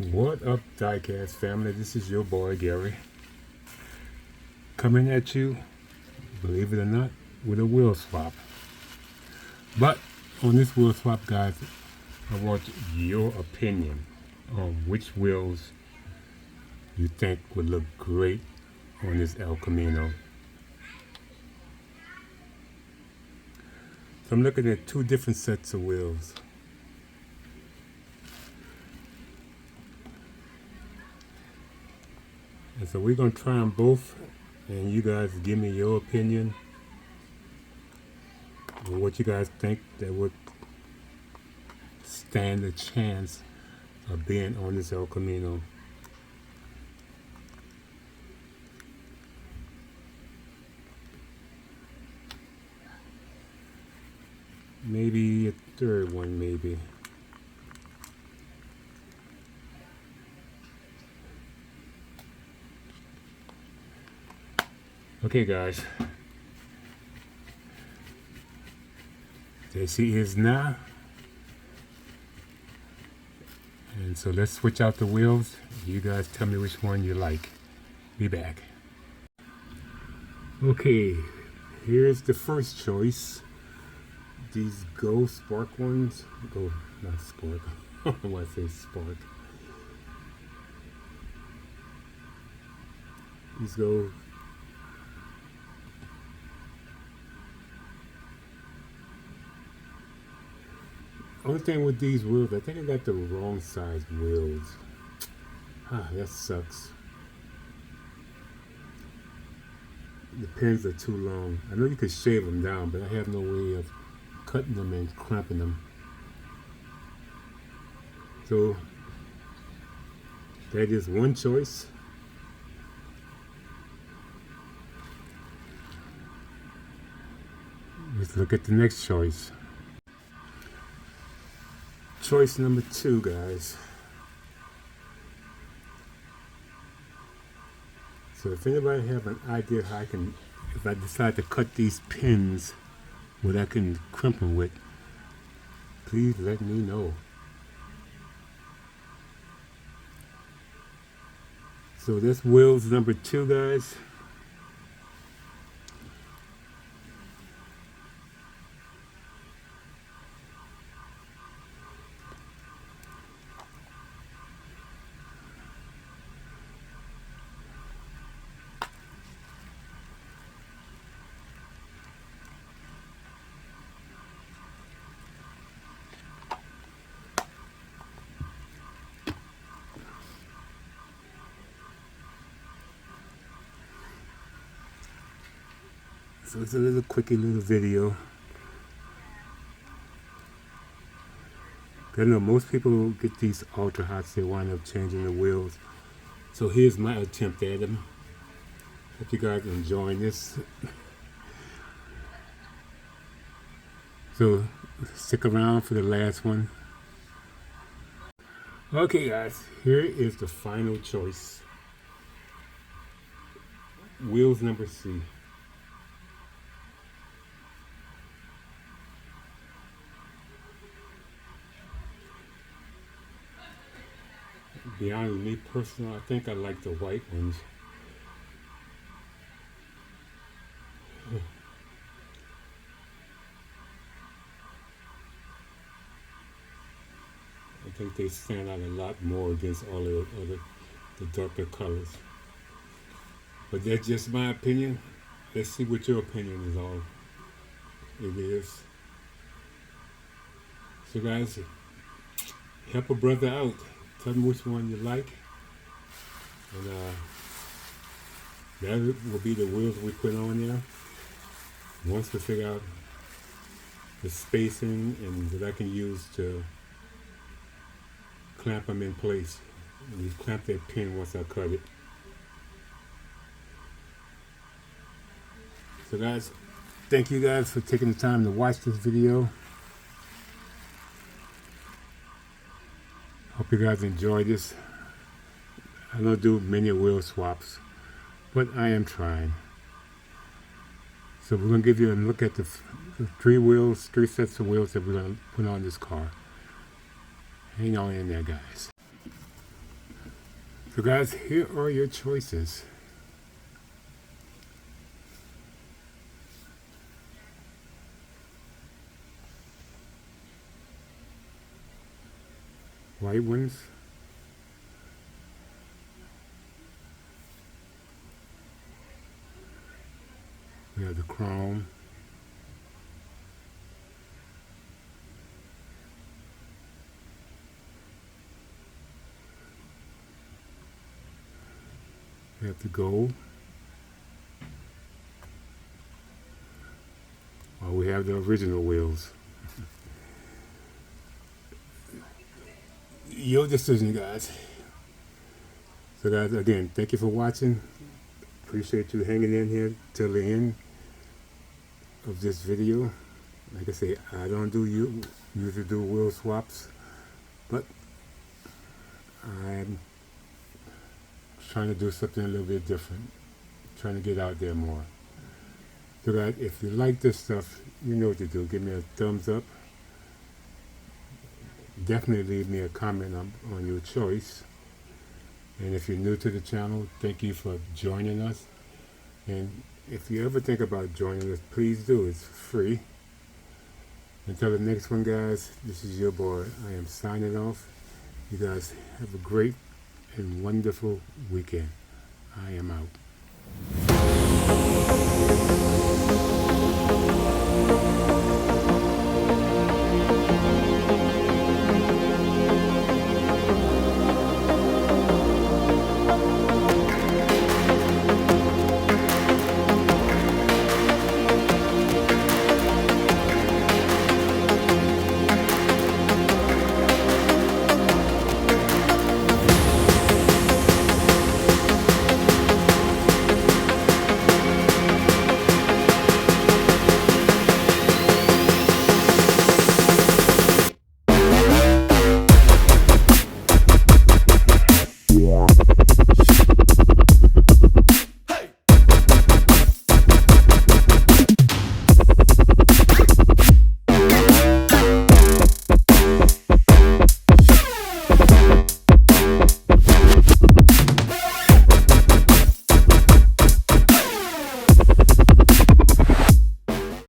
What up, Diecast family? This is your boy Gary, coming at you, believe it or not, with a wheel swap. But on this wheel swap, guys, I want your opinion on which wheels you think would look great on this El Camino. So I'm looking at two different sets of wheels. And so we're going to try them both, and you guys give me your opinion on what you guys think that would stand a chance of being on this El Camino. Maybe a third one, maybe. Okay, guys. There she is now. And so let's switch out the wheels. You guys tell me which one you like. Be back. Okay, here's the first choice. These Go Spark ones. Go, not Spark. I don't know why I say Spark. These Go. Only thing with these wheels, I think I got the wrong size wheels. That sucks. The pins are too long. I know you could shave them down, but I have no way of cutting them and clamping them. So that is one choice. Let's look at the next choice. Choice number 2, guys. So if anybody have an idea how I can, if I decide to cut these pins, what I can crimp them with, please let me know. So this wheel's number 2, guys. So it's a little quickie little video. I know most people get these ultra hots, they wind up changing the wheels. So here's my attempt at them. Hope you guys are enjoying this. So stick around for the last one. Okay, guys, here is the final choice. Wheels number 3. Beyond me personally, I think I like the white ones. I think they stand out a lot more against all the other, the darker colors. But that's just my opinion. Let's see what your opinion is all. It is. So guys, help a brother out. Tell me which one you like, and that will be the wheels we put on there. Once we figure out the spacing and that I can use to clamp them in place. And you clamp that pin once I cut it. So guys, thank you guys for taking the time to watch this video. Hope you guys enjoy this. I don't do many wheel swaps, but I am trying. So we're going to give you a look at the 3 sets of wheels that we're going to put on this car. Hang on in there, guys. So guys, here are your choices. White ones. We have the chrome. We have the gold. Well, we have the original wheels. Your decision, guys. So guys, again, thank you for watching. Appreciate you hanging in here till the end of this video. Like I say, I don't usually do wheel swaps, but I'm trying to do something a little bit different. Trying to get out there more. So guys, if you like this stuff, you know what to do. Give me a thumbs up. Definitely leave me a comment on your choice. And if you're new to the channel, thank you for joining us. And if you ever think about joining us, please do. It's free. Until the next one, guys, this is your boy. I am signing off. You guys have a great and wonderful weekend. I am out.